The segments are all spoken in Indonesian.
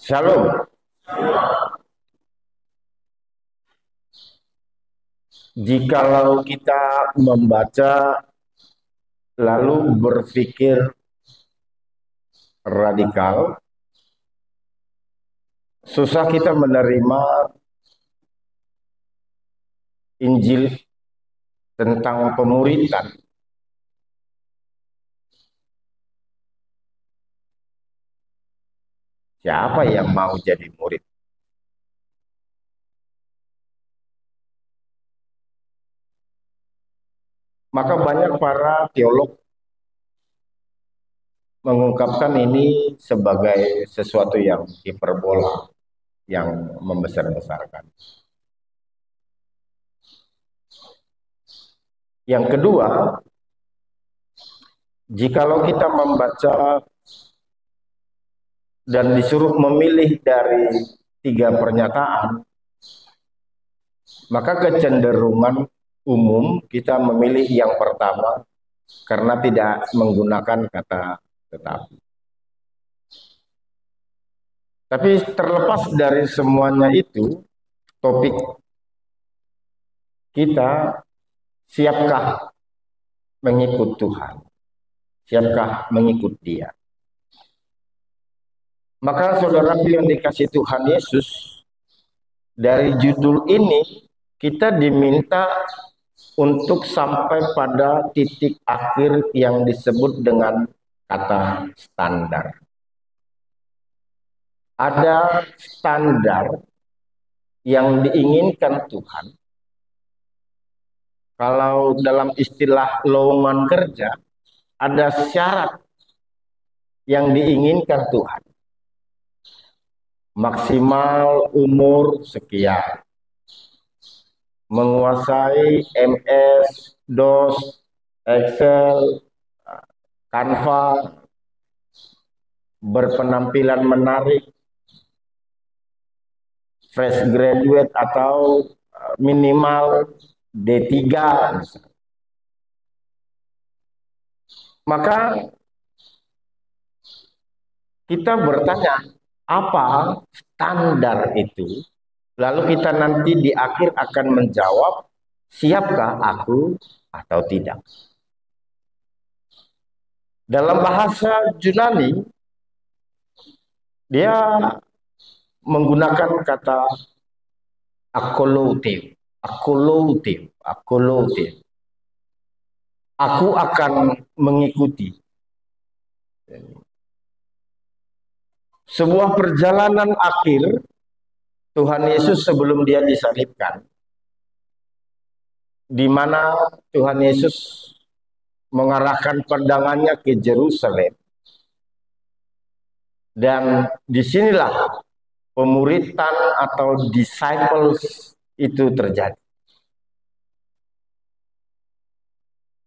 Shalom. Jikalau kita membaca lalu berpikir radikal, susah kita menerima Injil tentang pemuritan. Siapa yang mau jadi murid? Maka banyak para teolog mengungkapkan ini sebagai sesuatu yang hiperbola, yang membesar-besarkan. Yang kedua, jikalau kita membaca dan disuruh memilih dari 3 pernyataan, maka kecenderungan umum kita memilih yang pertama karena tidak menggunakan kata tetapi. Tapi terlepas dari semuanya itu, topik kita, siapkah mengikut Tuhan? Siapkah mengikut Dia? Maka saudaraku yang dikasih Tuhan Yesus, dari judul ini kita diminta untuk sampai pada titik akhir yang disebut dengan kata standar. Ada standar yang diinginkan Tuhan. Kalau dalam istilah lowongan kerja, ada syarat yang diinginkan Tuhan. Maksimal umur sekian. Menguasai MS, DOS, Excel, Canva, berpenampilan menarik, fresh graduate atau minimal D3. Maka kita bertanya, apa standar itu? Lalu kita nanti di akhir akan menjawab, siapkah aku atau tidak? Dalam bahasa Yunani, dia menggunakan kata akolote. Aku akan mengikuti. Sebuah perjalanan akhir Tuhan Yesus sebelum dia disalibkan, di mana Tuhan Yesus mengarahkan pandangannya ke Yerusalem, dan disinilah pemuritan atau disciples itu terjadi.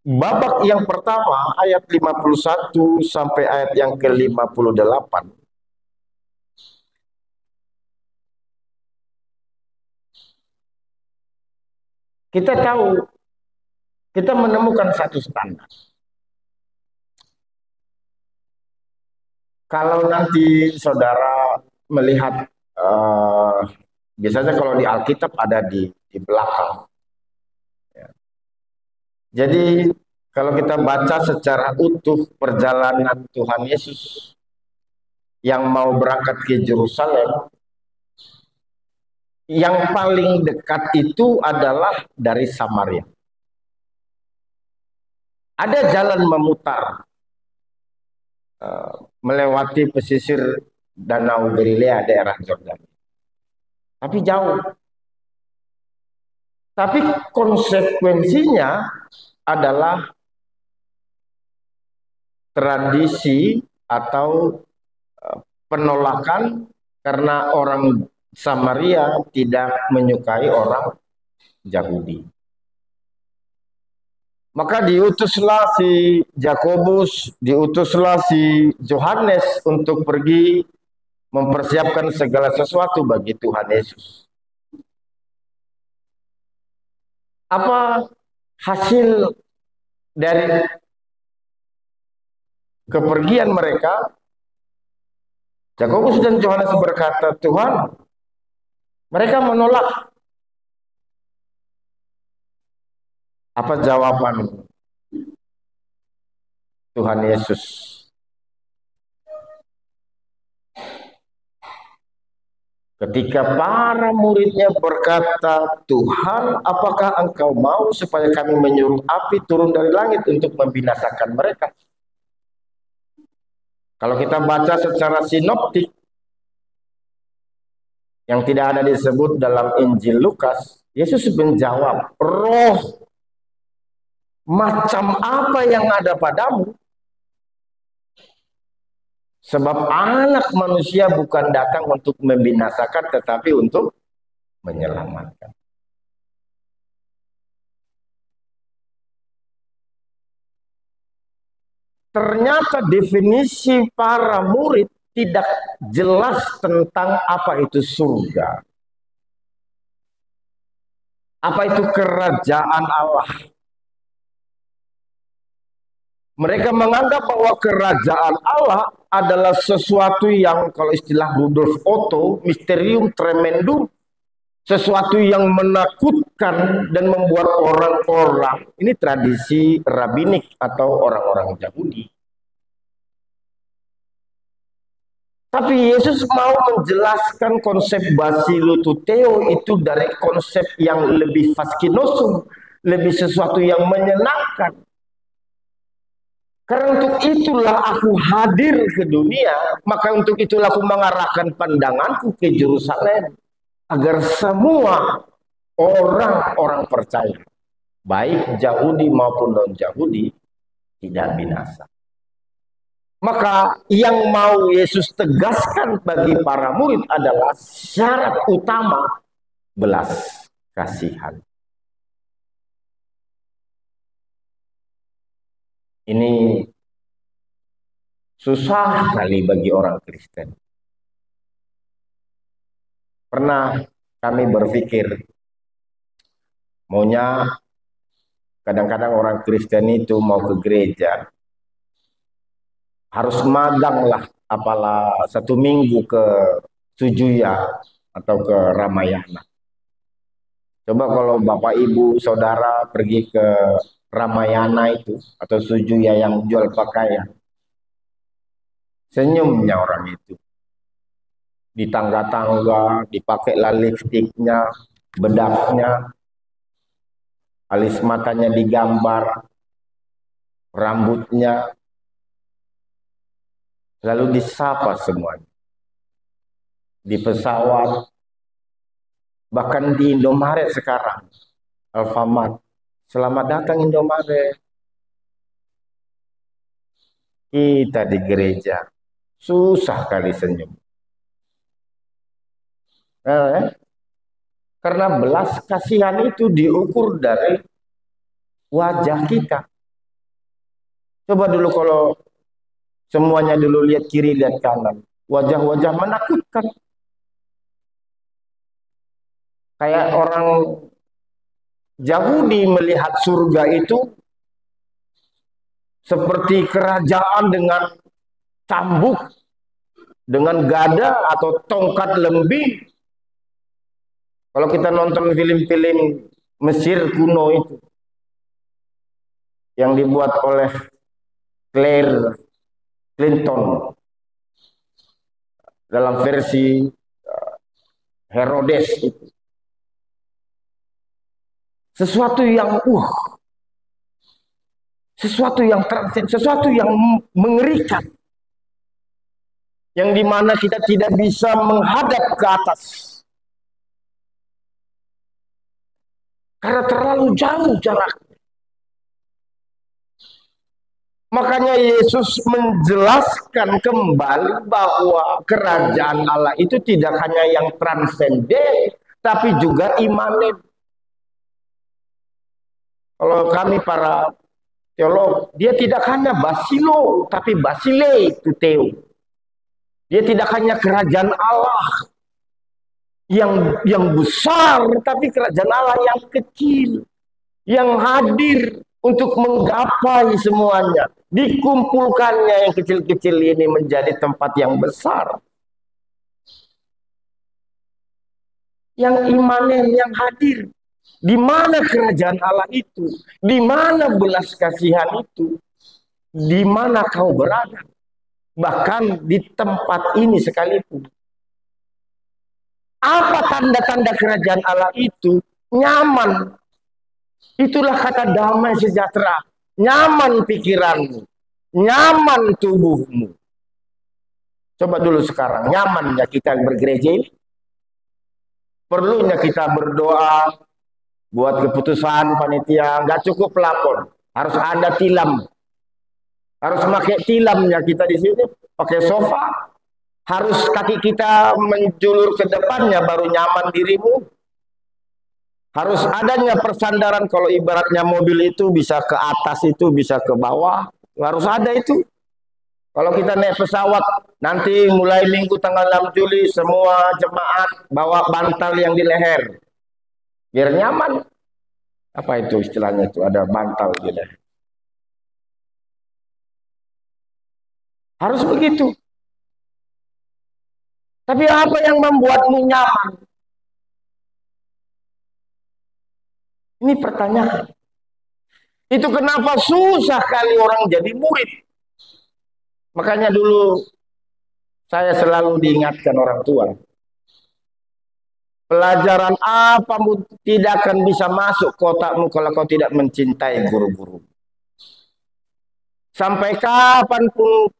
Babak yang pertama ayat 51 sampai ayat yang ke-58. Kita tahu, kita menemukan satu standar. Kalau nanti saudara melihat, biasanya kalau di Alkitab ada di belakang. Ya. Jadi kalau kita baca secara utuh perjalanan Tuhan Yesus yang mau berangkat ke Yerusalem, yang paling dekat itu adalah dari Samaria. Ada jalan memutar melewati pesisir Danau Galilea daerah Yordan. Tapi jauh. Tapi konsekuensinya adalah tradisi atau penolakan karena orang Samaria tidak menyukai orang Yahudi. Maka diutuslah si Yakobus, diutuslah si Yohanes untuk pergi mempersiapkan segala sesuatu bagi Tuhan Yesus. Apa hasil dari kepergian mereka? Yakobus dan Yohanes berkata, Tuhan, mereka menolak. Apa jawaban Tuhan Yesus? Ketika para muridnya berkata, Tuhan, apakah engkau mau supaya kami menyuruh api turun dari langit untuk membinasakan mereka? Kalau kita baca secara sinoptik, yang tidak ada disebut dalam Injil Lukas, Yesus menjawab, roh macam apa yang ada padamu? Sebab anak manusia bukan datang untuk membinasakan, tetapi untuk menyelamatkan. Ternyata definisi para murid tidak jelas tentang apa itu surga. Apa itu kerajaan Allah. Mereka menganggap bahwa kerajaan Allah adalah sesuatu yang, kalau istilah Rudolf Otto, mysterium tremendum, sesuatu yang menakutkan dan membuat orang-orang, ini tradisi rabbinik atau orang-orang Yahudi. Tapi Yesus mau menjelaskan konsep basilututeo itu dari konsep yang lebih faskinosum, lebih sesuatu yang menyenangkan. Karena untuk itulah aku hadir ke dunia, maka untuk itulah aku mengarahkan pandanganku ke Yerusalem, agar semua orang-orang percaya, baik Yahudi maupun non-Yahudi, tidak binasa. Maka yang mau Yesus tegaskan bagi para murid adalah syarat utama belas kasihan. Ini susah kali bagi orang Kristen. Pernah kami berpikir, maunya kadang-kadang orang Kristen itu mau ke gereja, harus magang lah, apalah 1 minggu ke Sujuya atau ke Ramayana. Coba kalau Bapak Ibu Saudara pergi ke Ramayana itu atau Sujuya yang jual pakaian, senyumnya orang itu. Di tangga-tangga, dipakailah lipstiknya, bedaknya, alis matanya digambar, rambutnya, lalu disapa semuanya. Di pesawat, bahkan di Indomaret sekarang, Alfamart, selamat datang Indomaret. Kita di gereja, susah kali senyum. Karena belas kasihan itu diukur dari wajah kita. Coba dulu kalau semuanya dulu lihat kiri, lihat kanan. Wajah-wajah menakutkan. Kayak orang Yahudi melihat surga itu seperti kerajaan dengan cambuk, dengan gada atau tongkat lembing. Kalau kita nonton film-film Mesir kuno itu, yang dibuat oleh Claire Clinton dalam versi Herodes itu. Sesuatu yang sesuatu yang sesuatu yang mengerikan, yang dimana kita tidak bisa menghadap ke atas karena terlalu jauh jarak. Makanya Yesus menjelaskan kembali bahwa kerajaan Allah itu tidak hanya yang transenden, tapi juga imanen. Kalau kami para teolog, dia tidak hanya basilo, tapi basile tuteo. Dia tidak hanya kerajaan Allah yang besar, tapi kerajaan Allah yang kecil, yang hadir untuk menggapai semuanya. Dikumpulkannya yang kecil-kecil ini menjadi tempat yang besar. yang imanen, yang hadir. Di mana kerajaan Allah itu? Di mana belas kasihan itu? Di mana kau berada? Bahkan di tempat ini sekalipun. Apa tanda-tanda kerajaan Allah itu? Nyaman. Itulah kata damai sejahtera. Nyaman pikiranmu. Nyaman tubuhmu. Coba dulu sekarang. Nyamannya kita bergereja ini. Perlunya kita berdoa. Buat keputusan panitia. Nggak cukup pelapor. Harus ada tilam. Harus pakai tilamnya kita di sini. Pakai sofa. Harus kaki kita menjulur ke depannya baru nyaman dirimu. Harus adanya persandaran, kalau ibaratnya mobil itu bisa ke atas itu bisa ke bawah. Harus ada itu. Kalau kita naik pesawat, nanti mulai minggu tanggal 6 Juli semua jemaat bawa bantal yang di leher. Biar nyaman. Apa itu istilahnya itu? Ada bantal di leher. Harus begitu. Tapi apa yang membuatmu nyaman? Ini pertanyaan. Itu kenapa susah kali orang jadi murid. Makanya dulu saya selalu diingatkan orang tua. Pelajaran apapun tidak akan bisa masuk kotakmu kalau kau tidak mencintai guru-guru. Sampai kapanpun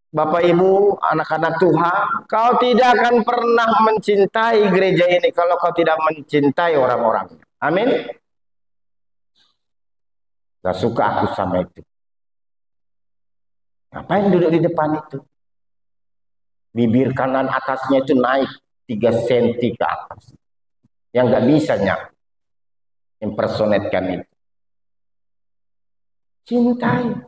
Bapak Ibu, anak-anak Tuhan, kau tidak akan pernah mencintai gereja ini kalau kau tidak mencintai orang-orang. Amin. Gak suka aku sama itu. Ngapain duduk di depan itu? Bibir kanan atasnya itu naik 3 cm ke atas. Yang gak bisa impersonatkan itu. Cintai.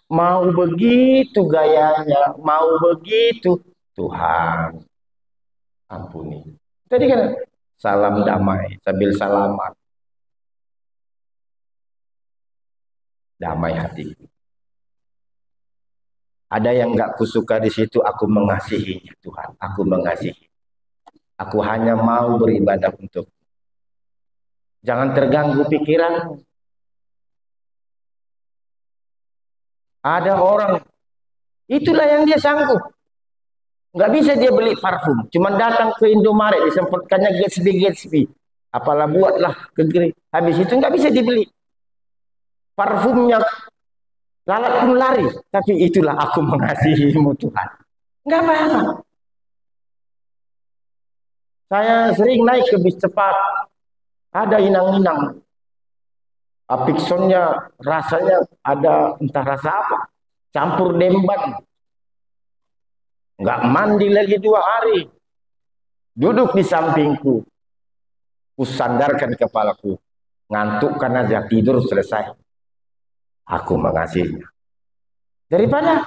Mau begitu gayanya, mau begitu. Tuhan, ampuni. Tadi kan salam damai sambil salaman. Damai hati. Ada yang gak kusuka di situ, aku mengasihinya Tuhan. Aku mengasihi. Aku hanya mau beribadah untuk. Jangan terganggu pikiran. Ada orang, itulah yang dia sanggup. Nggak bisa dia beli parfum. Cuman datang ke Indomaret, disempatkannya Gatsby. Apalah buatlah ke gereja. Habis itu nggak bisa dibeli. Parfumnya lalat pun lari. Tapi itulah aku mengasihimu Tuhan. Nggak apa-apa. Saya sering naik ke bis cepat. Ada inang-inang. Apiksonnya rasanya ada entah rasa apa. Campur demban. Nggak mandi lagi 2 hari. Duduk di sampingku. Kusandarkan kepalaku. Ngantuk karena dia tidur selesai. Aku mengasihinya. Daripada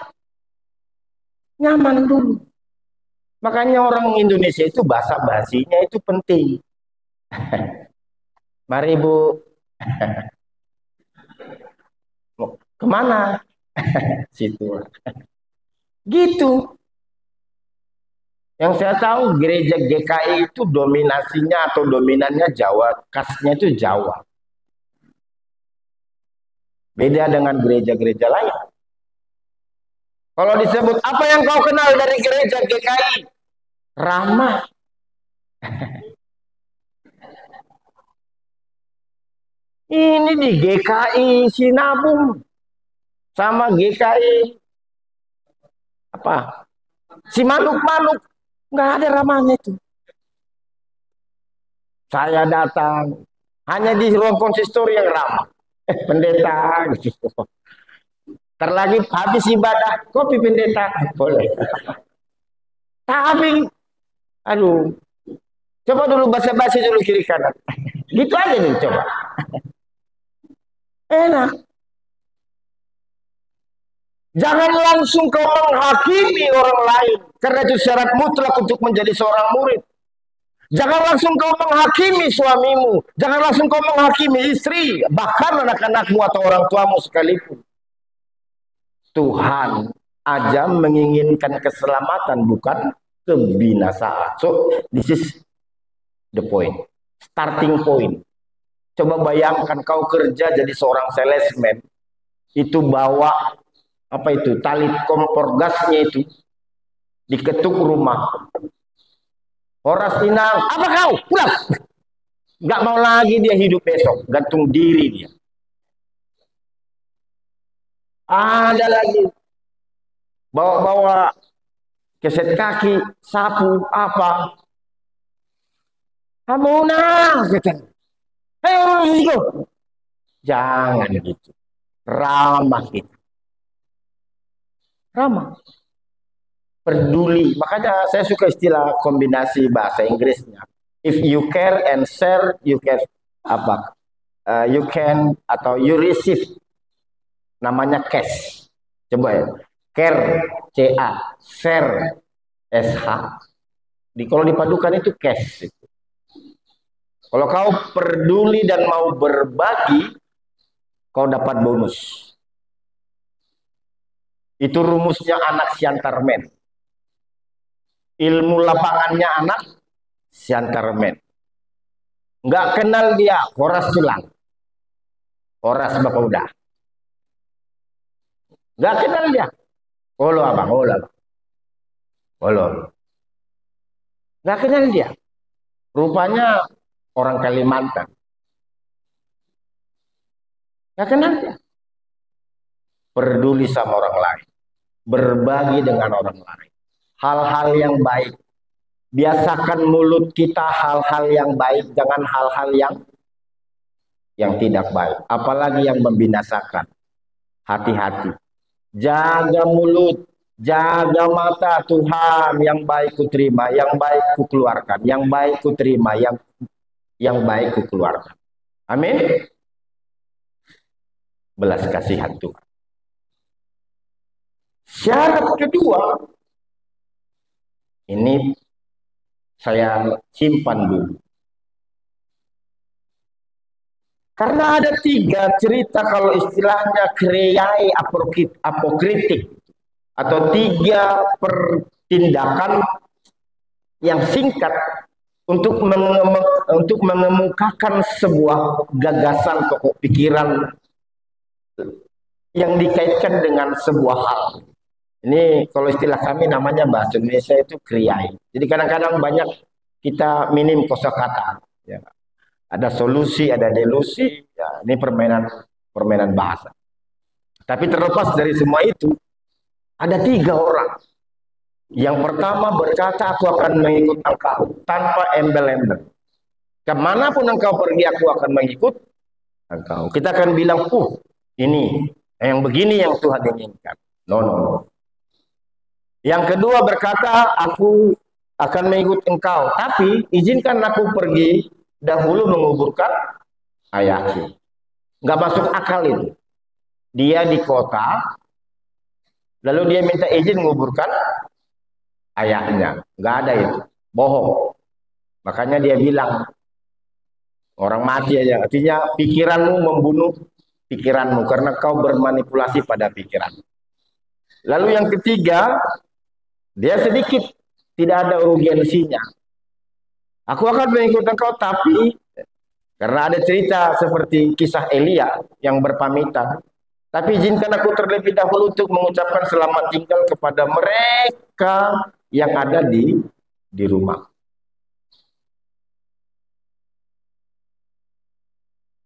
nyaman dulu. Makanya orang Indonesia itu basa-basinya itu penting. Mari Bu. Kemana? Situ. Gitu. Yang saya tahu gereja GKI itu dominasinya atau dominannya Jawa. Khasnya itu Jawa. Beda dengan gereja-gereja lain. Kalau disebut, apa yang kau kenal dari gereja GKI? Ramah. Ini di GKI Sinabung. Sama GKI apa? Si Manuk-Manuk. Nggak ada ramahnya itu. Saya datang. Hanya di ruang konsistori yang ramah. Pendeta gitu. Terlagi habis ibadah, kopi pendeta boleh. Tapi, aduh, coba dulu basa-basi dulu kiri kanan. Gitu aja nih coba. Enak. Jangan langsung kau menghakimi orang lain, karena itu syarat mutlak untuk menjadi seorang murid. Jangan langsung kau menghakimi suamimu, jangan langsung kau menghakimi istri, bahkan anak-anakmu atau orang tuamu sekalipun. Tuhan aja menginginkan keselamatan, bukan kebinasaan. So, this is the point, starting point. Coba bayangkan kau kerja jadi seorang salesman, itu bawa apa itu, tali kompor gasnya itu, diketuk rumah. Horas Inang, apa kau? Pulang. Nggak mau lagi dia hidup besok, gantung diri dia. Ada lagi bawa-bawa keset kaki, sapu, apa. Kamu nah, kata. Hei, jangan gitu. Ramah gitu. Ramah. Peduli. Makanya saya suka istilah kombinasi bahasa Inggrisnya. If you care and share, you can apa? You can atau you receive. Namanya cash. Coba ya. Care, C-A. Share, S-H. Kalau dipadukan itu cash. Kalau kau peduli dan mau berbagi, kau dapat bonus. Itu rumusnya anak Siantarmen. Ilmu lapangannya anak Siantarmen. Nggak kenal dia, Horas tulang. Horas bapak udah. Nggak kenal dia. Olo abang, olo. Olo. Nggak kenal dia. Rupanya orang Kalimantan. Nggak kenal dia. Peduli sama orang lain. Berbagi dengan orang lain. Hal-hal yang baik. Biasakan mulut kita hal-hal yang baik, jangan hal-hal yang tidak baik. Apalagi yang membinasakan. Hati-hati. Jaga mulut, jaga mata. Tuhan, yang baik ku terima, yang baik ku keluarkan, yang baik ku terima, yang baik ku keluarkan. Amin. Belas kasihan Tuhan. Syarat kedua, ini saya simpan dulu. Karena ada 3 cerita, kalau istilahnya kriai apokritik, atau 3 pertindakan yang singkat untuk mengemukakan sebuah gagasan pokok pikiran yang dikaitkan dengan sebuah hal. Ini kalau istilah kami namanya bahasa Indonesia itu kriai. Jadi kadang-kadang banyak kita minim kosakata. Ya. Ada solusi, ada delusi. Ya, ini permainan bahasa. Tapi terlepas dari semua itu, ada 3 orang. Yang pertama berkata, aku akan mengikut engkau tanpa embel-embel. Kemanapun engkau pergi, aku akan mengikut engkau. Kita akan bilang, ini yang begini yang Tuhan inginkan. No. Yang kedua berkata, aku akan mengikut engkau, tapi izinkan aku pergi dahulu menguburkan ayahku. Nggak masuk akal itu. Dia di kota, lalu dia minta izin menguburkan ayahnya. Nggak ada itu. Bohong. Makanya dia bilang, orang mati aja. Artinya pikiranmu membunuh pikiranmu, karena kau bermanipulasi pada pikiran. Lalu yang ketiga, dia sedikit tidak ada urgensinya. Aku akan mengikut engkau, tapi karena ada cerita seperti kisah Elia yang berpamitan, tapi izinkan aku terlebih dahulu untuk mengucapkan selamat tinggal kepada mereka yang ada di rumah.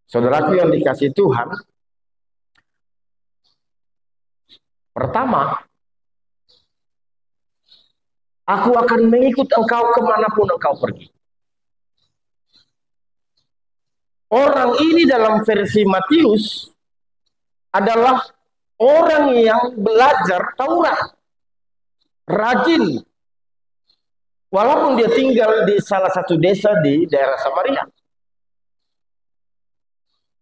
Saudaraku yang dikasih Tuhan, pertama, aku akan mengikut engkau kemanapun engkau pergi. Orang ini dalam versi Matius adalah orang yang belajar Taurat, rajin, walaupun dia tinggal di salah satu desa di daerah Samaria.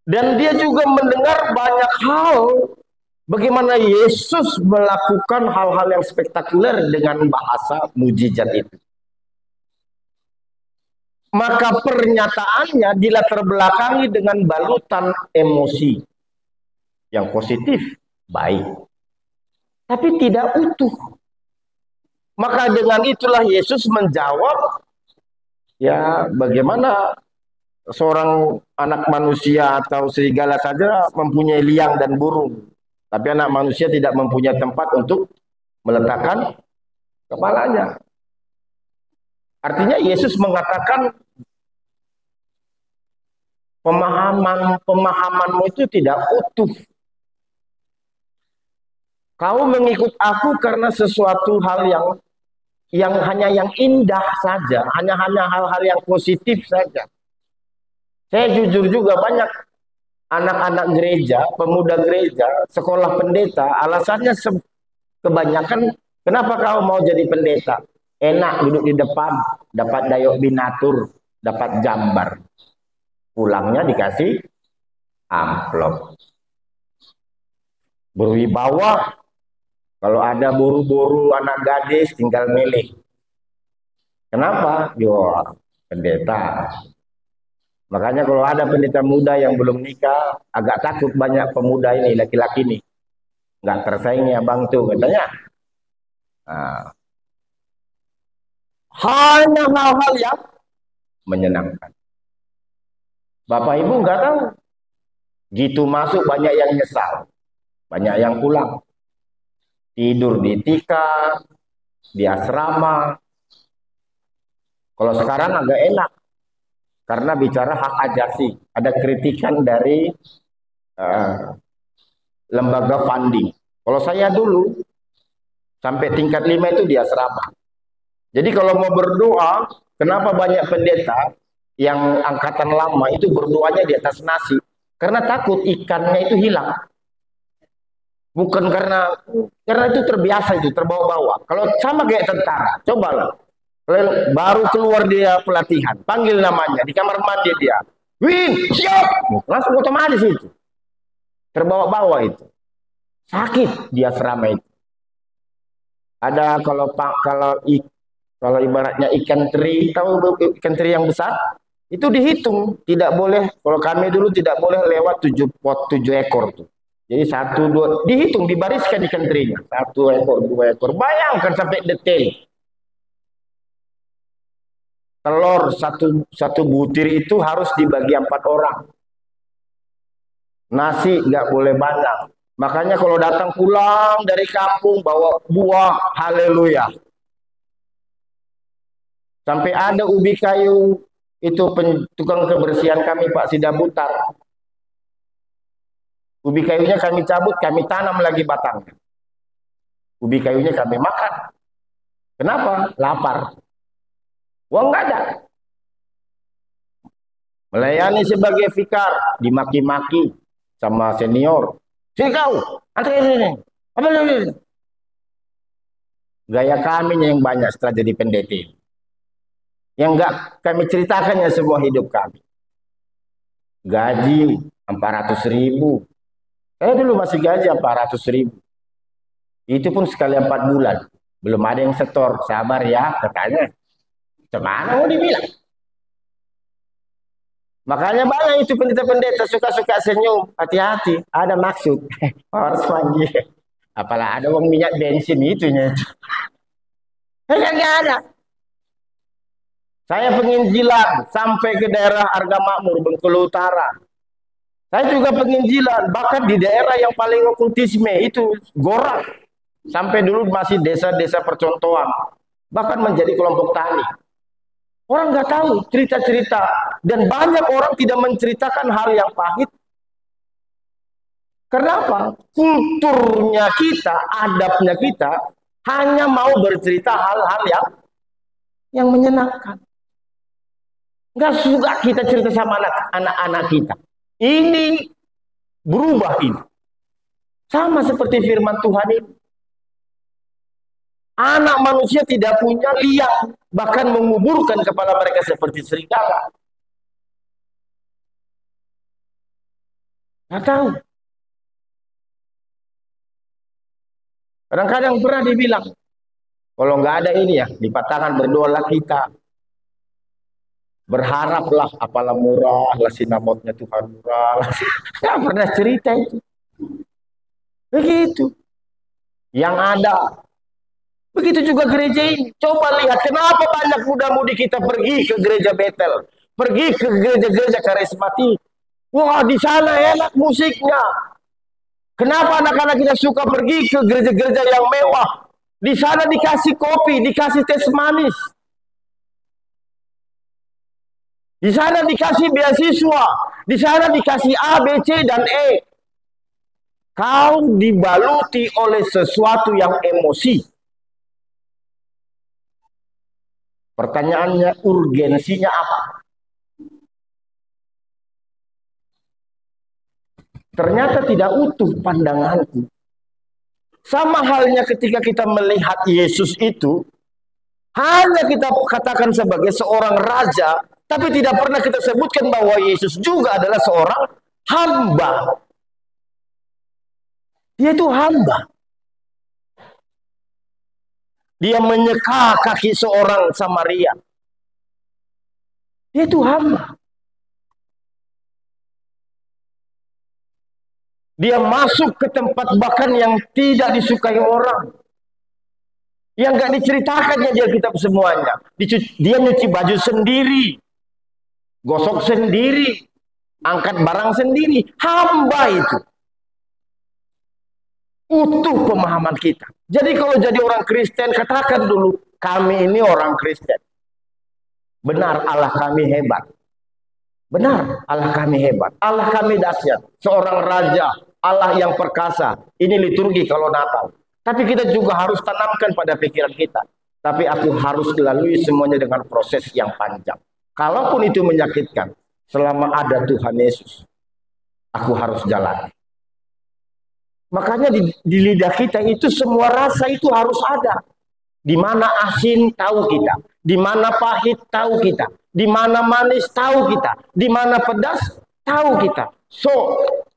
Dan dia juga mendengar banyak hal bagaimana Yesus melakukan hal-hal yang spektakuler dengan bahasa mujizat itu. Maka pernyataannya dilatar belakangi dengan balutan emosi yang positif, baik, tapi tidak utuh. Maka dengan itulah Yesus menjawab, ya bagaimana seorang anak manusia atau serigala saja mempunyai liang dan burung, tapi anak manusia tidak mempunyai tempat untuk meletakkan kepalanya. Artinya Yesus mengatakan pemahamanmu itu tidak utuh. Kau mengikut aku karena sesuatu hal yang hanya yang indah saja, hanya hal-hal yang positif saja. Saya jujur juga banyak anak-anak gereja, pemuda gereja, sekolah pendeta, alasannya kebanyakan, kenapa kau mau jadi pendeta? Enak duduk di depan, dapat dayok binatur, dapat gambar. Pulangnya dikasih amplop. Berwibawa. Kalau ada boru-boru anak gadis tinggal milih. Kenapa? Yo, pendeta. Makanya kalau ada pendeta muda yang belum nikah, agak takut banyak pemuda ini, laki-laki ini. Nggak tersaingi abang tuh katanya. Nah, hanya hal-hal yang menyenangkan. Bapak Ibu nggak tahu. Gitu masuk banyak yang nyesal. Banyak yang pulang. Tidur di tikar, di asrama. Kalau sekarang agak enak. Karena bicara hak ajasi. Ada kritikan dari lembaga funding. Kalau saya dulu, sampai tingkat 5 itu di asrama. Jadi kalau mau berdoa, kenapa banyak pendeta yang angkatan lama itu berdoanya di atas nasi? Karena takut ikannya itu hilang. Bukan karena itu terbiasa, itu terbawa-bawa. Kalau sama kayak tentara, cobalah. Baru keluar dia pelatihan, panggil namanya di kamar mandi dia, Win, siap, langsung otomatis itu. Terbawa-bawa itu. Sakit dia asrama itu. Ada kalau ibaratnya ikan teri, tahu ikan teri yang besar? Itu dihitung, tidak boleh, kalau kami dulu tidak boleh lewat 7 ekor tuh. Jadi 1, 2, dihitung, dibariskan ikan terinya. 1 ekor, 2 ekor. Bayangkan sampai detail. Telur satu butir itu harus dibagi 4 orang. Nasi nggak boleh banyak. Makanya kalau datang pulang dari kampung bawa buah, haleluya. Sampai ada ubi kayu, itu tukang kebersihan kami Pak Sidabutar. Ubi kayunya kami cabut, kami tanam lagi batangnya. Ubi kayunya kami makan. Kenapa? Lapar. Uang nggak ada. Melayani sebagai vikar, dimaki-maki sama senior. Sini kau, antri sini. Apa ini? Gaya kami yang banyak setelah jadi pendeta. Yang nggak kami ceritakannya semua hidup kami. Gaji 400.000. Saya dulu masih gaji 400.000. Itu pun sekali 4 bulan. Belum ada yang setor. Sabar ya, katanya. Gimana mau dibilang? Makanya banyak itu pendeta-pendeta suka-suka senyum. Hati-hati, ada maksud. Harus panggil. Apalah ada uang minyak bensin itunya. Enggak ada. Saya penginjilan sampai ke daerah Argamakmur, Bengkulu Utara. Saya juga penginjilan, bahkan di daerah yang paling okultisme itu Gorak. Sampai dulu masih desa-desa percontohan. Bahkan menjadi kelompok tani. Orang nggak tahu cerita-cerita. Dan banyak orang tidak menceritakan hal yang pahit. Kenapa? Kulturnya kita, adabnya kita, hanya mau bercerita hal-hal yang menyenangkan. Nggak suka kita cerita sama anak-anak kita. Ini berubah ini. Sama seperti firman Tuhan ini. Anak manusia tidak punya liang, bahkan menguburkan kepala mereka seperti serigala. Nggak tahu. Kadang-kadang pernah dibilang, kalau nggak ada ini ya, dipatahkan berdoalah kita. Berharaplah apalah murah, lah sinamotnya Tuhan murah. Nggak pernah cerita itu. Begitu. Yang ada Begitu juga gereja ini. Coba lihat kenapa banyak muda-mudi kita pergi ke gereja Betel, pergi ke gereja-gereja karismatik. Wah, di sana enak musiknya. Kenapa anak-anak kita suka pergi ke gereja-gereja yang mewah? Di sana dikasih kopi, dikasih teh manis. Di sana dikasih beasiswa. Di sana dikasih A, B, C, dan E. Kau dibaluti oleh sesuatu yang emosi. Pertanyaannya, urgensinya apa? Ternyata tidak utuh pandanganku. Sama halnya ketika kita melihat Yesus itu, hanya kita katakan sebagai seorang raja, tapi tidak pernah kita sebutkan bahwa Yesus juga adalah seorang hamba. Dia itu hamba. Dia menyeka kaki seorang Samaria. Dia itu hamba. Dia masuk ke tempat bahkan yang tidak disukai orang. Yang gak diceritakannya di Alkitab semuanya. Dia nyuci baju sendiri. Gosok sendiri. Angkat barang sendiri. Hamba itu. Utuh pemahaman kita. Jadi kalau jadi orang Kristen, katakan dulu, kami ini orang Kristen. Benar, Allah kami hebat. Benar, Allah kami hebat. Allah kami dahsyat. Seorang raja, Allah yang perkasa. Ini liturgi kalau Natal. Tapi kita juga harus tanamkan pada pikiran kita. Tapi aku harus lalui semuanya dengan proses yang panjang. Kalaupun itu menyakitkan, selama ada Tuhan Yesus, aku harus jalan. Makanya di lidah kita itu semua rasa itu harus ada. Di mana asin tahu kita, di mana pahit tahu kita, di mana manis tahu kita, di mana pedas tahu kita. So,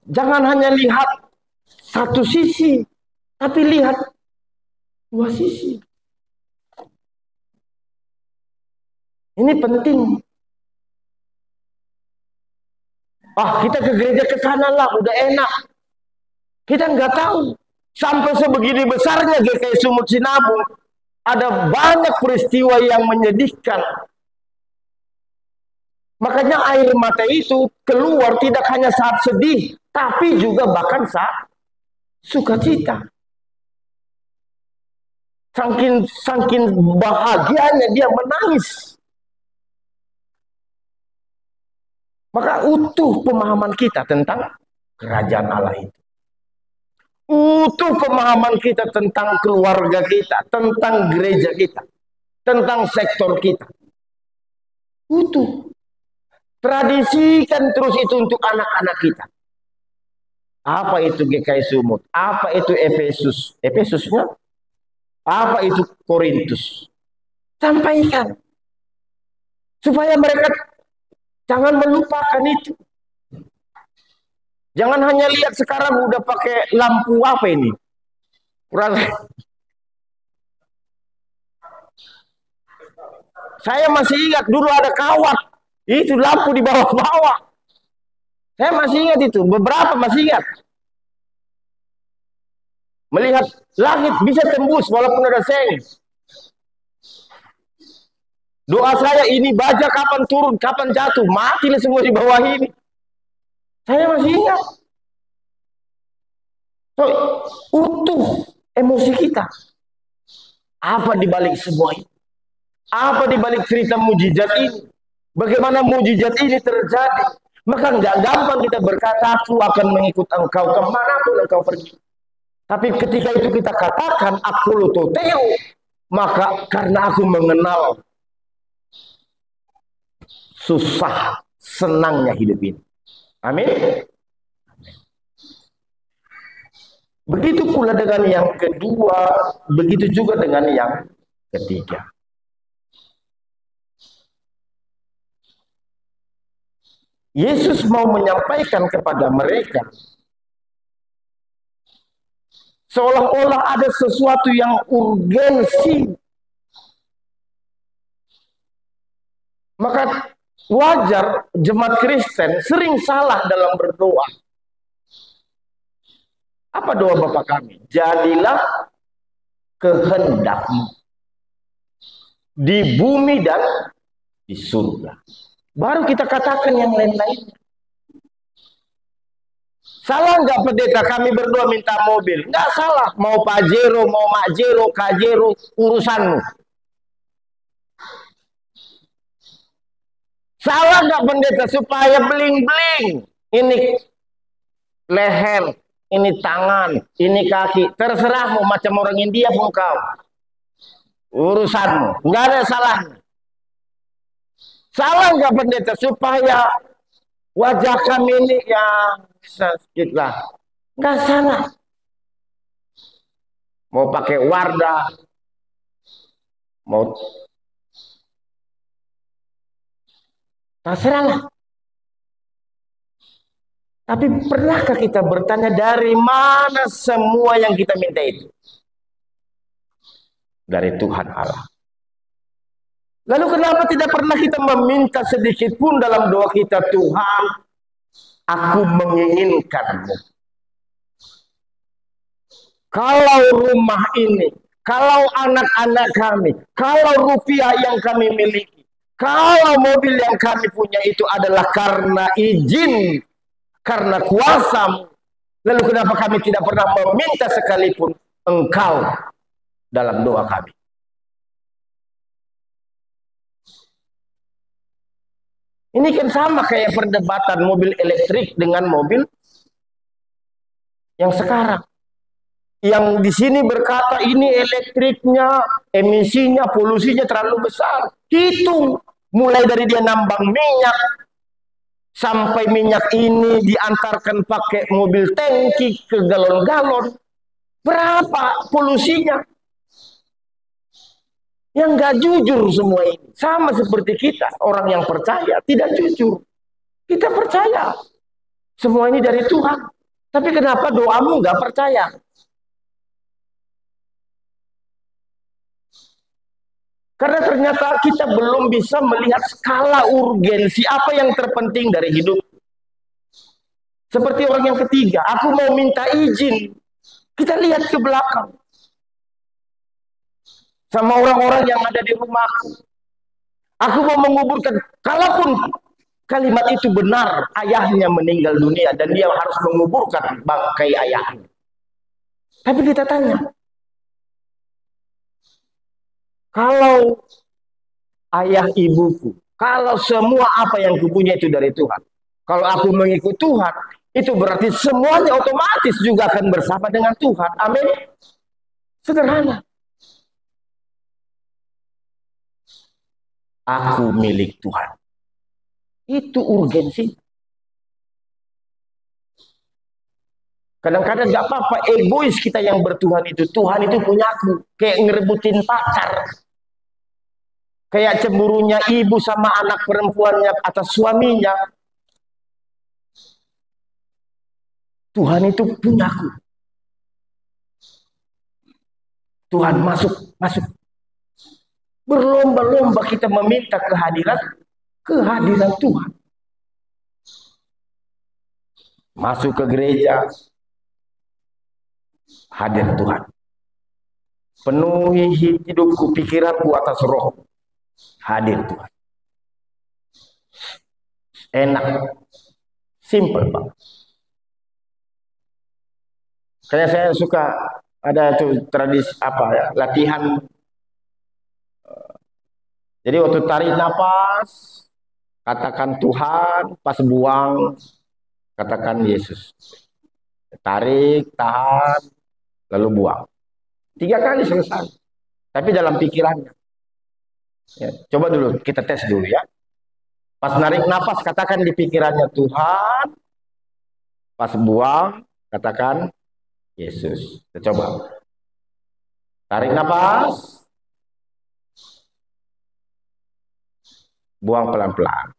jangan hanya lihat satu sisi, tapi lihat dua sisi. Ini penting. Kita ke gereja ke sana lah, udah enak. Kita nggak tahu. Sampai sebegini besarnya GKI Sumut Sinabung, ada banyak peristiwa yang menyedihkan. Makanya air mata itu keluar tidak hanya saat sedih, tapi juga bahkan saat sukacita. Saking bahagianya dia menangis. Maka utuh pemahaman kita tentang kerajaan Allah itu. Utuh pemahaman kita tentang keluarga kita, tentang gereja kita, tentang sektor kita. Utuh. Tradisikan terus itu untuk anak-anak kita. Apa itu GKI Sumut? Apa itu Efesus? Efesusnya? Apa itu Korintus? Sampaikan. Supaya mereka jangan melupakan itu. Jangan hanya lihat sekarang udah pakai lampu apa ini. Saya masih ingat dulu ada kawat. Itu lampu di bawah-bawah. Saya masih ingat itu. Beberapa masih ingat. Melihat langit bisa tembus walaupun ada seng. Doa saya ini baja kapan turun, kapan jatuh. Matilah semua di bawah ini. Saya masih ingat. So, utuh emosi kita. Apa dibalik semua ini? Apa dibalik cerita mujizat ini? Bagaimana mujizat ini terjadi? Maka nggak gampang kita berkata, aku akan mengikut engkau kemanapun engkau pergi. Tapi ketika itu kita katakan, aku lutoteo, maka karena aku mengenal susah senangnya hidup ini. Amin. Begitu pula dengan yang kedua, begitu juga dengan yang ketiga. Yesus mau menyampaikan kepada mereka seolah-olah ada sesuatu yang urgensi. Maka wajar jemaat Kristen sering salah dalam berdoa. Apa doa Bapa kami? Jadilah kehendakmu di bumi dan di surga. Baru kita katakan yang lain-lain. Salah nggak pendeta kami berdua minta mobil? Nggak salah. Mau Pajero, mau Makjero, Kajero, urusanmu. Salah nggak pendeta supaya bling-bling? Ini leher, ini tangan, ini kaki. Terserahmu macam orang India pun kau. Urusanmu. Nggak ada salahnya. Salah nggak pendeta supaya wajah kami ini ya sedikit lah. Nggak salah. Mau pakai Wardah, mau terserah lah. Tapi pernahkah kita bertanya dari mana semua yang kita minta itu? Dari Tuhan Allah. Lalu kenapa tidak pernah kita meminta sedikit pun dalam doa kita, Tuhan, aku menginginkanmu. Kalau rumah ini, kalau anak-anak kami, kalau rupiah yang kami miliki, kalau mobil yang kami punya itu adalah karena izin, karena kuasamu, lalu kenapa kami tidak pernah meminta sekalipun Engkau dalam doa kami? Ini kan sama kayak perdebatan mobil elektrik dengan mobil yang sekarang. Yang di sini berkata ini elektriknya, emisinya, polusinya terlalu besar. Hitung mulai dari dia nambang minyak sampai minyak ini diantarkan pakai mobil tangki ke galon-galon. Berapa polusinya? Yang nggak jujur semua ini. Sama seperti kita, orang yang percaya tidak jujur. Kita percaya semua ini dari Tuhan. Tapi kenapa doamu nggak percaya? Karena ternyata kita belum bisa melihat skala urgensi apa yang terpenting dari hidup. Seperti orang yang ketiga, aku mau minta izin. Kita lihat ke belakang. Sama orang-orang yang ada di rumahku. Aku mau menguburkan, kalaupun kalimat itu benar, ayahnya meninggal dunia dan dia harus menguburkan bangkai ayahnya. Tapi kita tanya, kalau ayah ibuku, kalau semua apa yang kupunya itu dari Tuhan, kalau aku mengikut Tuhan, itu berarti semuanya otomatis juga akan bersama dengan Tuhan. Amin. Sederhana. Aku milik Tuhan. Itu urgensi. Kadang-kadang gak apa-apa, egois kita yang bertuhan itu. Tuhan itu punya aku. Kayak ngerebutin pacar. Kayak cemburunya ibu sama anak perempuannya atas suaminya. Tuhan itu punya aku. Tuhan masuk. Berlomba-lomba kita meminta kehadiran Tuhan. Masuk ke gereja, hadir Tuhan. Penuhi hidupku, pikiranku atas roh, hadir Tuhan. Enak, simple Pak. Kayak saya suka ada tuh tradisi apa ya, latihan. Jadi waktu tarik nafas, katakan Tuhan, pas buang, katakan Yesus. Tarik, tahan, lalu buang. 3 kali selesai. Tapi dalam pikirannya. Ya, coba dulu, kita tes dulu ya. Pas narik nafas, katakan di pikirannya Tuhan. Pas buang, katakan Yesus. Kita coba. Tarik nafas. Buang pelan-pelan.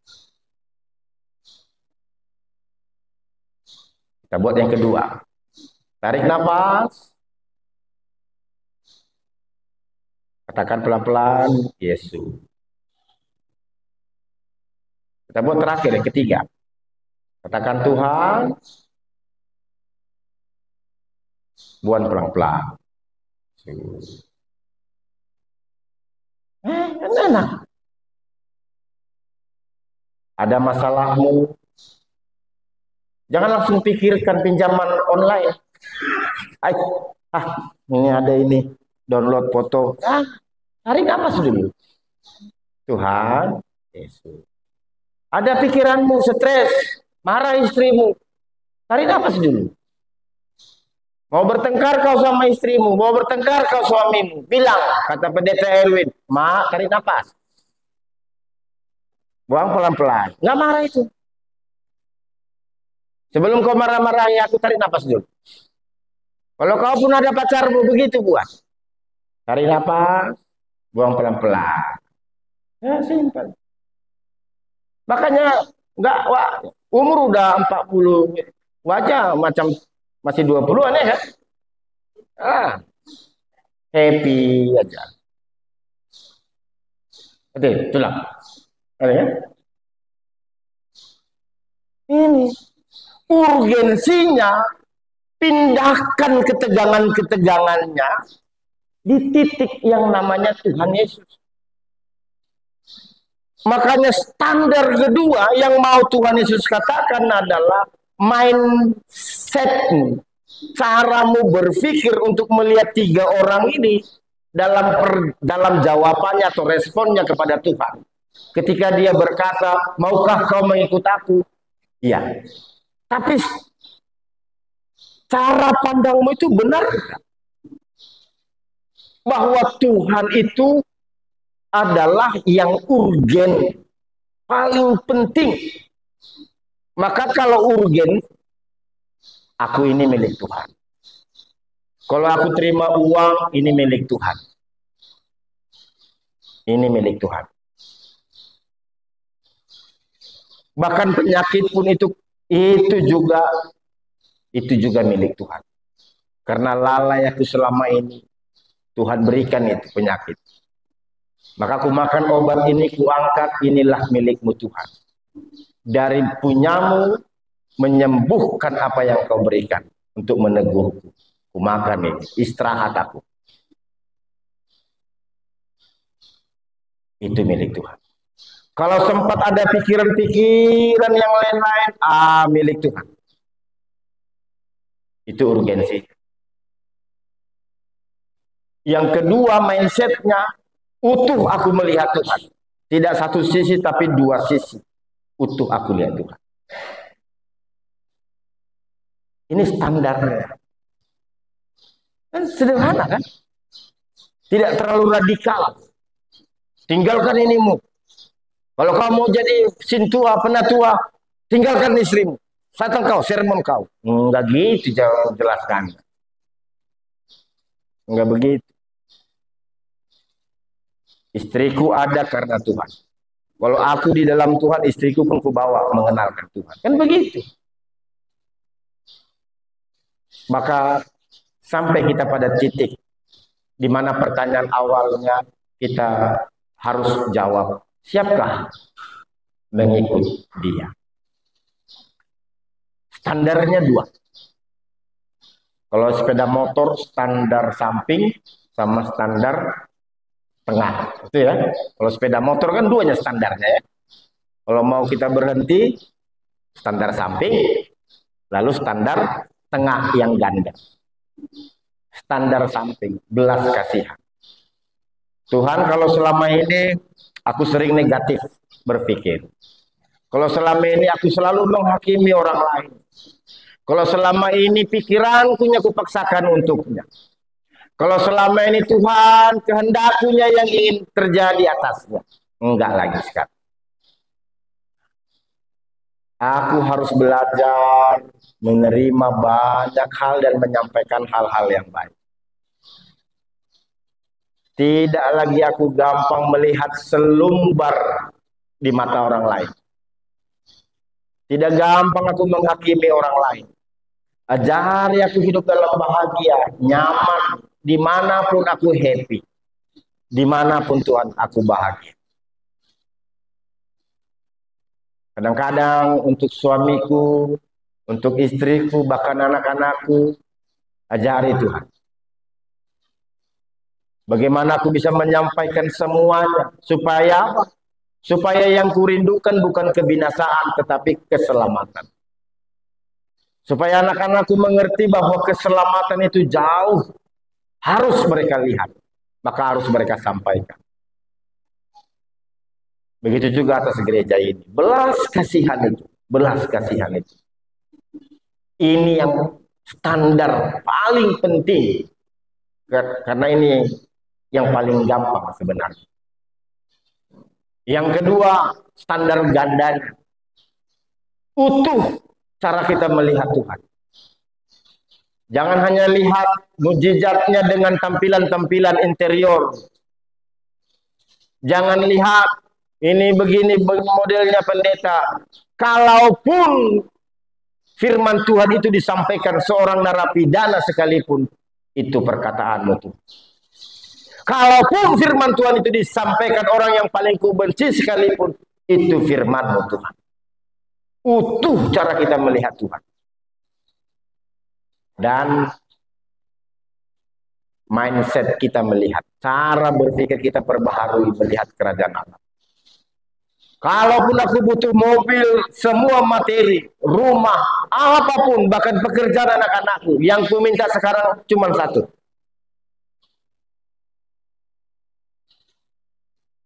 Kita buat yang kedua. Tarik nafas. Katakan pelan-pelan, Yesus. Kita buat terakhir, yang ketiga. Katakan Tuhan. Buang pelan-pelan. Kan enak. Ada masalahmu, jangan langsung pikirkan pinjaman online. Ini ada ini, download foto. Tarik napas dulu. Tuhan Yesus. Ada pikiranmu stres, marah istrimu. Tarik napas dulu. Mau bertengkar kau sama istrimu, mau bertengkar kau suamimu. Bilang, kata pendeta Erwin, tarik napas. Buang pelan-pelan. Nggak marah itu. Sebelum kau marah-marahi, aku tarik napas dulu. Kalau kau pun ada pacarmu, begitu buat. Tarik napas, buang pelan-pelan. Ya, simpel. Makanya umur udah 40, wajah macam masih 20-an ya kan? Happy aja. Oke, itulah. Ada ya? Ini urgensinya pindahkan ketegangan-ketegangannya di titik yang namanya Tuhan Yesus. Makanya standar kedua yang mau Tuhan Yesus katakan adalah mindset, caramu berpikir untuk melihat tiga orang ini dalam jawabannya atau responnya kepada Tuhan. Ketika dia berkata, maukah kau mengikut aku? Iya. Tapi cara pandangmu itu benar bahwa Tuhan itu adalah yang urgen, paling penting. Maka kalau urgen, aku ini milik Tuhan. Kalau aku terima uang, ini milik Tuhan. Ini milik Tuhan. Bahkan penyakit pun itu juga milik Tuhan. Karena lalai aku selama ini, Tuhan berikan itu penyakit. Maka aku makan obat ini, kuangkat, inilah milikmu Tuhan. Dari punyamu menyembuhkan apa yang kau berikan untuk menegurku. Ku makan ini, istirahat aku. Itu milik Tuhan. Kalau sempat ada pikiran-pikiran yang lain-lain, milik Tuhan. Itu urgensi. Yang kedua, mindsetnya utuh aku melihat Tuhan. Tidak satu sisi tapi dua sisi. Utuh aku lihat Tuhan. Ini standarnya. Kan sederhana kan? Tidak terlalu radikal. Tinggalkan inimu. Kalau kamu mau jadi sintua, penatua, tinggalkan istrimu. Satan kau, sermon kau. Enggak gitu jelaskan. Enggak begitu. Istriku ada karena Tuhan. Kalau aku di dalam Tuhan, istriku pun kubawa mengenalkan Tuhan. Kan begitu. Maka sampai kita pada titik di mana pertanyaan awalnya kita harus jawab, siapkah mengikut dia? Standarnya dua. Kalau sepeda motor standar samping sama standar tengah, itu ya. Kalau sepeda motor kan duanya standarnya ya. Kalau mau kita berhenti, standar samping, lalu standar tengah yang ganda. Standar samping, belas kasihan. Tuhan, kalau selama ini aku sering negatif berpikir. Kalau selama ini aku selalu menghakimi orang lain. Kalau selama ini pikiranku aku paksakan untuknya. Kalau selama ini Tuhan kehendaknya yang ingin terjadi atasnya. Enggak lagi sekarang. Aku harus belajar menerima banyak hal dan menyampaikan hal-hal yang baik. Tidak lagi aku gampang melihat selumbar di mata orang lain. Tidak gampang aku menghakimi orang lain. Ajari aku hidup dalam bahagia, nyaman, dimanapun aku happy. Dimanapun Tuhan aku bahagia. Kadang-kadang untuk suamiku, untuk istriku, bahkan anak-anakku, ajari Tuhan. Bagaimana aku bisa menyampaikan semuanya? Supaya apa? Supaya yang kurindukan bukan kebinasaan, tetapi keselamatan. Supaya anak-anakku mengerti bahwa keselamatan itu jauh. Harus mereka lihat. Maka harus mereka sampaikan. Begitu juga atas gereja ini. Belas kasihan itu. Belas kasihan itu. Ini yang standar paling penting. Karena ini yang paling gampang sebenarnya. Yang kedua, standar gandanya. Utuh cara kita melihat Tuhan. Jangan hanya lihat mujizatnya dengan tampilan-tampilan interior. Jangan lihat ini begini modelnya pendeta. Kalaupun firman Tuhan itu disampaikan seorang narapidana sekalipun, itu perkataanmu tuh. Kalaupun firman Tuhan itu disampaikan orang yang paling kubenci sekalipun, itu firman-Mu Tuhan. Utuh cara kita melihat Tuhan. Dan mindset kita melihat, cara berpikir kita perbaharui melihat kerajaan Allah. Kalaupun aku butuh mobil, semua materi, rumah, apapun, bahkan pekerjaan anak-anakku, yang ku minta sekarang cuma satu.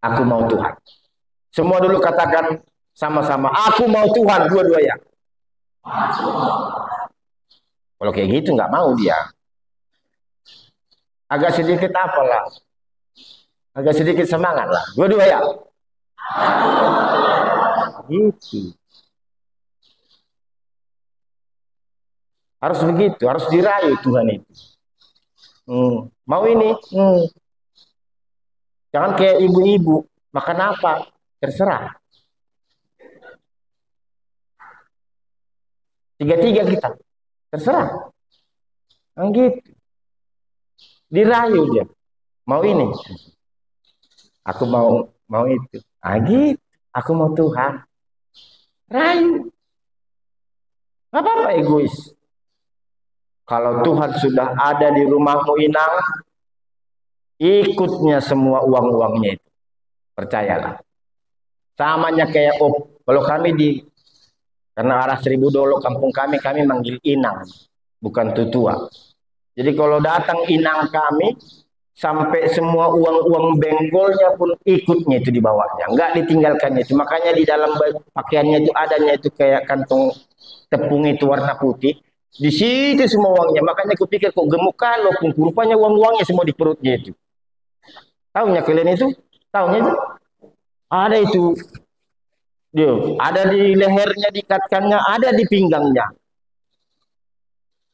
Aku mau Tuhan. Semua dulu katakan sama-sama, aku mau Tuhan, dua-duanya. Kalau kayak gitu nggak mau dia. Agak sedikit apalah. Agak sedikit semangat lah. Dua-duanya. Gitu. Harus begitu, harus dirayu Tuhan itu. Mau ini, jangan kayak ibu-ibu, makan apa? Terserah. Tiga-tiga kita, terserah. Gitu. Dirayu dia. Mau ini. Aku mau itu. Gitu. Aku mau Tuhan. Rayu. Gak apa-apa egois. Kalau Tuhan sudah ada di rumahmu Inang, ikutnya semua uang-uangnya itu. Percayalah. Samanya kayak kalau kami karena arah Seribu Dolo kampung kami manggil Inang, bukan tutua. Jadi kalau datang Inang kami, sampai semua uang-uang benggolnya pun ikutnya itu di bawahnya, nggak ditinggalkannya itu. Makanya di dalam pakaiannya itu adanya itu kayak kantong tepung itu warna putih. Di situ semua uangnya. Makanya aku pikir kok gemuk kalau pun rupanya uang-uangnya semua di perutnya itu. Tahunya kalian itu? Tahunya itu? Ada itu. Dia ada di lehernya, dikatkannya, ada di pinggangnya.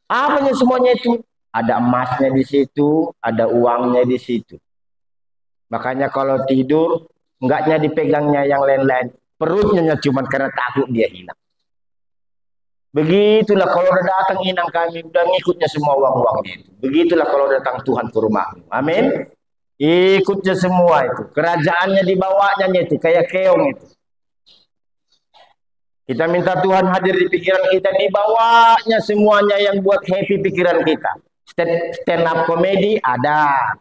Apanya semuanya itu? Ada emasnya di situ, ada uangnya di situ. Makanya kalau tidur, enggaknya dipegangnya yang lain-lain. Perutnya cuma karena takut dia hilang. Begitulah kalau udah datang Inang kami, udah ngikutnya semua uang-uangnya itu. Begitulah kalau datang Tuhan ke rumahmu. Amin. Ikutnya semua itu. Kerajaannya dibawanya itu, kayak keong itu. Kita minta Tuhan hadir di pikiran kita, dibawanya semuanya yang buat happy pikiran kita. Stand up komedi ada.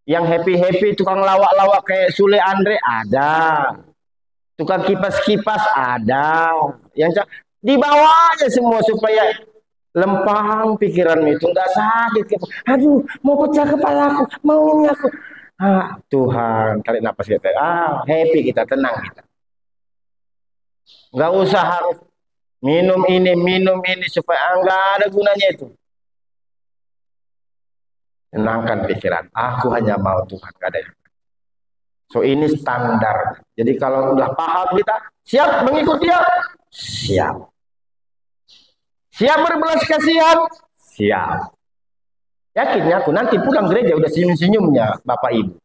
Yang happy-happy tukang lawak-lawak kayak Sule Andre ada. Tukang kipas-kipas ada. Yang dibawanya semua supaya lempang pikiran itu, nggak sakit. Aduh, mau pecah kepalaku, mau aku. Tuhan, tarik napas kita. Happy kita, tenang kita. Nggak usah harus minum ini supaya nggak ada gunanya itu. Tenangkan pikiran. Aku hanya mau Tuhan, gak ada yang. So ini standar. Jadi kalau udah paham kita, siap mengikut dia? Siap. Siap berbelas kasihan? Siap. Yakin ya aku nanti pulang gereja udah senyum-senyumnya Bapak Ibu.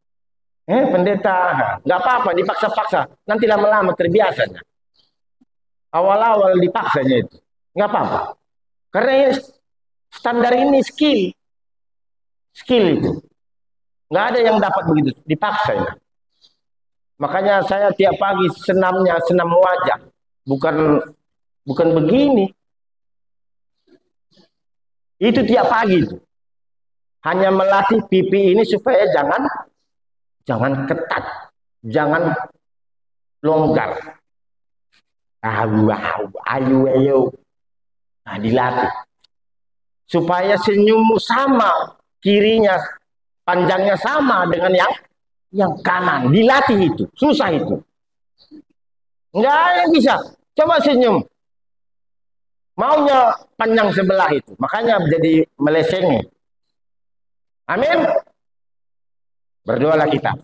Pendeta, nggak apa-apa dipaksa-paksa. Nanti lama-lama terbiasanya. Awal-awal dipaksanya itu. Nggak apa-apa. Karena standar ini skill. Skill itu. Nggak ada yang dapat begitu. Dipaksa ya. Makanya saya tiap pagi senam wajah. Bukan begini. Itu tiap pagi itu. hanya melatih pipi ini supaya jangan ketat, jangan longgar. Ayo. Nah, dilatih supaya senyummu sama, kirinya panjangnya sama dengan yang kanan. Dilatih itu, susah itu. Enggak ada yang bisa. Coba senyum. Maunya panjang sebelah itu, makanya jadi meleseng. Amin. Berdoalah kita.